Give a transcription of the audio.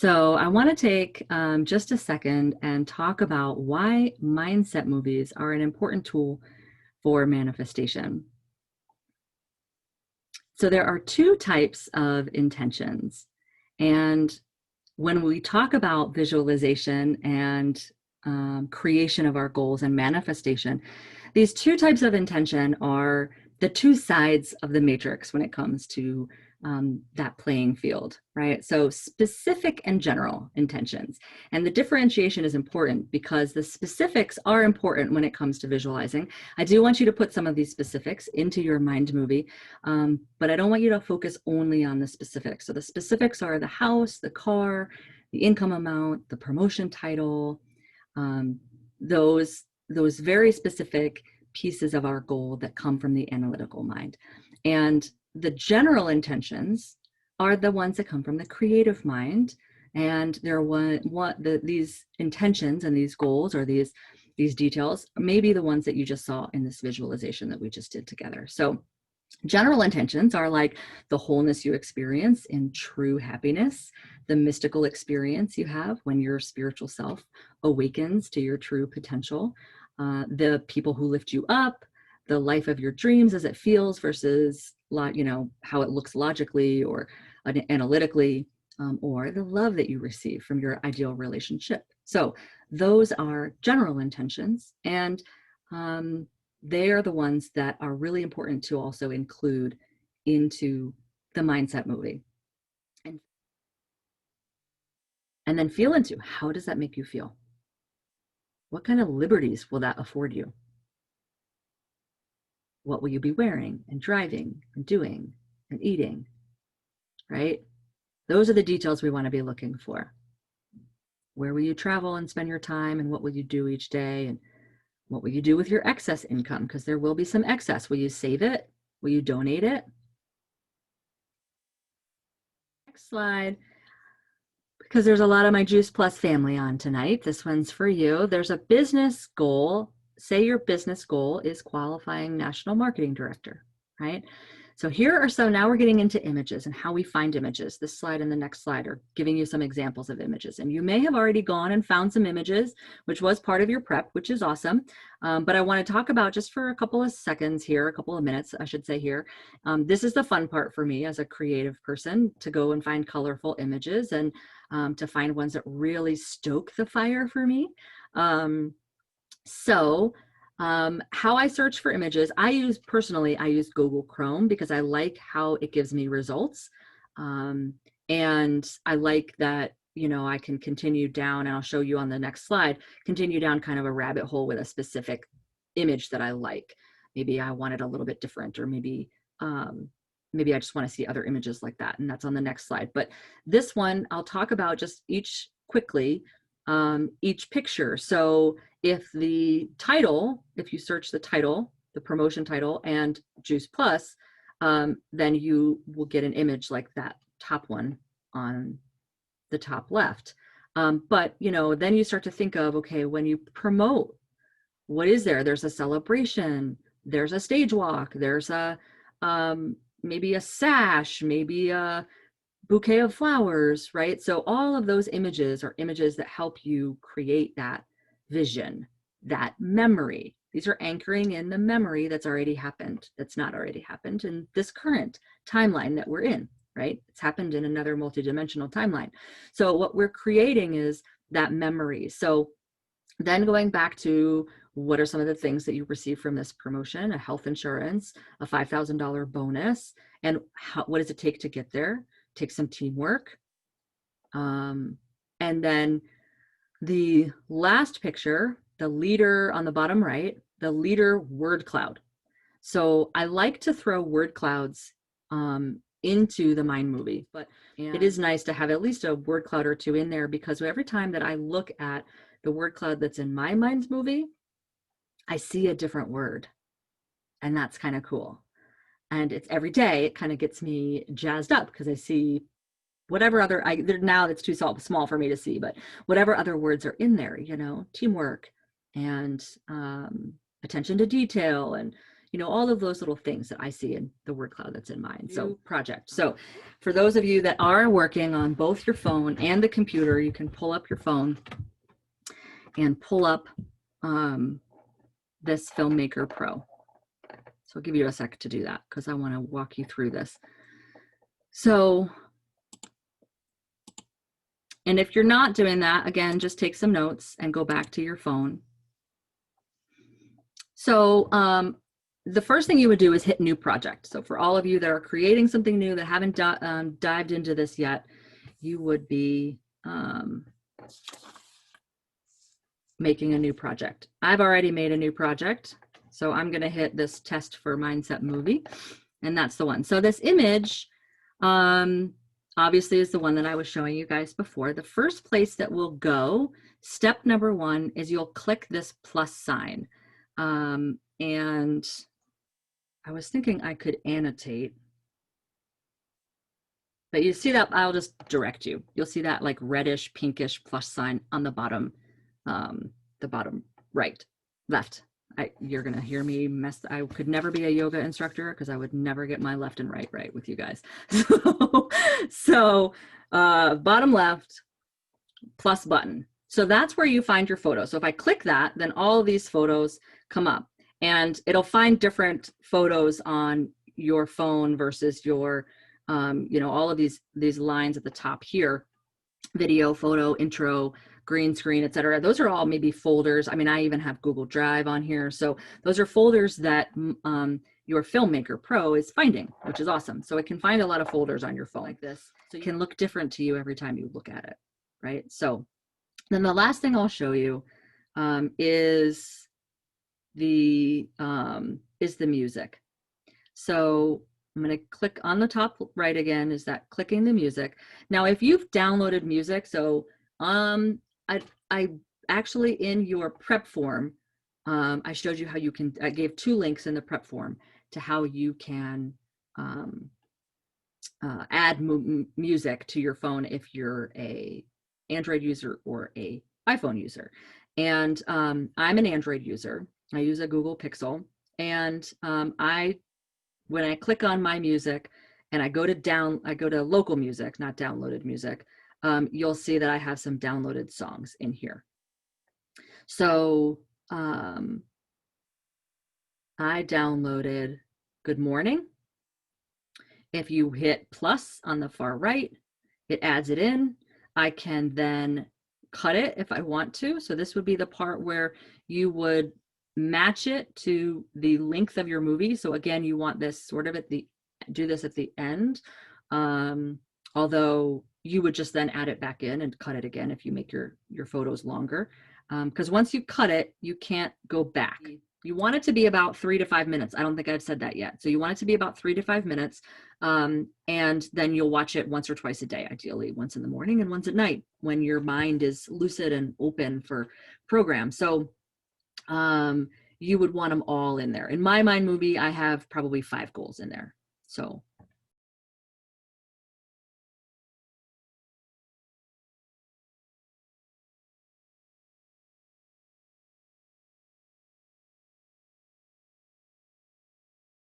So I want to take just a second and talk about why mindset movies are an important tool for manifestation. So there are two types of intentions. And when we talk about visualization and creation of our goals and manifestation, these two types of intention are the two sides of the matrix when it comes to that playing field, right? So specific and general intentions. And the differentiation is important because the specifics are important when it comes to visualizing. I do want you to put some of these specifics into your mind movie, but I don't want you to focus only on the specifics. So the specifics are the house, the car, the income amount, the promotion title, those very specific pieces of our goal that come from the analytical mind. And the general intentions are the ones that come from the creative mind. And they're these intentions and these goals or these details may be the ones that you just saw in this visualization that we just did together. So general intentions are like the wholeness you experience in true happiness, the mystical experience you have when your spiritual self awakens to your true potential, the people who lift you up, the life of your dreams as it feels versus how it looks logically or analytically, or the love that you receive from your ideal relationship. So those are general intentions, and they are the ones that are really important to also include into the mindset movie. And then feel into, how does that make you feel? What kind of liberties will that afford you? What will you be wearing and driving and doing and eating, right? Those are the details we want to be looking for. Where will you travel and spend your time, and what will you do each day, and what will you do with your excess income? Because there will be some excess. Will you save it? Will you donate it? Next slide. Because there's a lot of my Juice Plus family on tonight. This one's for you. There's a business goal. Say your business goal is qualifying national marketing director, right? So now we're getting into images and how we find images. This slide and the next slide are giving you some examples of images. And you may have already gone and found some images, which was part of your prep, which is awesome. But I want to talk about, just for a couple of seconds here, a couple of minutes, I should say here. This is the fun part for me as a creative person, to go and find colorful images and to find ones that really stoke the fire for me. How I search for images, I use Google Chrome because I like how it gives me results. And I like that, I can continue down, and I'll show you on the next slide, continue down kind of a rabbit hole with a specific image that I like. Maybe I want it a little bit different, or maybe I just want to see other images like that. And that's on the next slide. But this one, I'll talk about just each picture. So if you search the title, the promotion title and Juice Plus, then you will get an image like that top one on the top left. But then you start to think of, okay, when you promote, what is there? There's a celebration, there's a stage walk, there's maybe a sash, maybe a bouquet of flowers, right? So all of those images are images that help you create that vision, that memory. These are anchoring in the memory that's already happened, that's not already happened in this current timeline that we're in, right? It's happened in another multidimensional timeline. So what we're creating is that memory. So then going back to, what are some of the things that you receive from this promotion? A health insurance, a $5,000 bonus, and what does it take to get there? Take some teamwork. And then the last picture, the leader on the bottom right, the leader word cloud. So I like to throw word clouds into the mind movie, but it is nice to have at least a word cloud or two in there, because every time that I look at the word cloud that's in my mind's movie, I see a different word, and that's kind of cool. And it's every day, it kind of gets me jazzed up because I see whatever other, now that's too small for me to see, but whatever other words are in there, teamwork and attention to detail, and, you know, all of those little things that I see in the word cloud that's in mine. So project. So for those of you that are working on both your phone and the computer, you can pull up your phone and pull up this Filmmaker Pro. So I'll give you a sec to do that because I want to walk you through this. So, and if you're not doing that, again, just take some notes and go back to your phone. So the first thing you would do is hit new project. So for all of you that are creating something new that haven't dived into this yet, you would be making a new project. I've already made a new project. So I'm going to hit this test for mindset movie, and that's the one. So this image obviously is the one that I was showing you guys before. The first place that we'll go, step number one, is you'll click this plus sign. And I was thinking I could annotate, but you see that, I'll just direct you. You'll see that like reddish, pinkish plus sign on the bottom right, left. You're gonna hear me mess. I could never be a yoga instructor because I would never get my left and right with you guys. So bottom left, plus button. So that's where you find your photo. So if I click that, then all of these photos come up, and it'll find different photos on your phone versus your, you know, all of these lines at the top here, video, photo, intro, green screen, etc. Those are all maybe folders. I mean, I even have Google Drive on here. So those are folders that your Filmmaker Pro is finding, which is awesome. So it can find a lot of folders on your phone like this. So it can look different to you every time you look at it, right? So then the last thing I'll show you is the music. So I'm going to click on the top right again, is that clicking the music. Now, if you've downloaded music, so I actually in your prep form, I showed you how you can, I gave 2 links in the prep form to how you can add music to your phone if you're a Android user or a iPhone user. And I'm an Android user. I use a Google Pixel, and when I click on my music and I go to local music, not downloaded music, you'll see that I have some downloaded songs in here. So I downloaded Good Morning. If you hit plus on the far right, it adds it in. I can then cut it if I want to. So this would be the part where you would match it to the length of your movie. So again, you want this sort of do this at the end. Although you would just then add it back in and cut it again if you make your photos longer. Because once you cut it, you can't go back. You want it to be about 3 to 5 minutes. I don't think I've said that yet. So you want it to be about 3 to 5 minutes. And then you'll watch it once or twice a day, ideally once in the morning and once at night when your mind is lucid and open for programs. So you would want them all in there. In my mind movie, I have probably 5 goals in there. So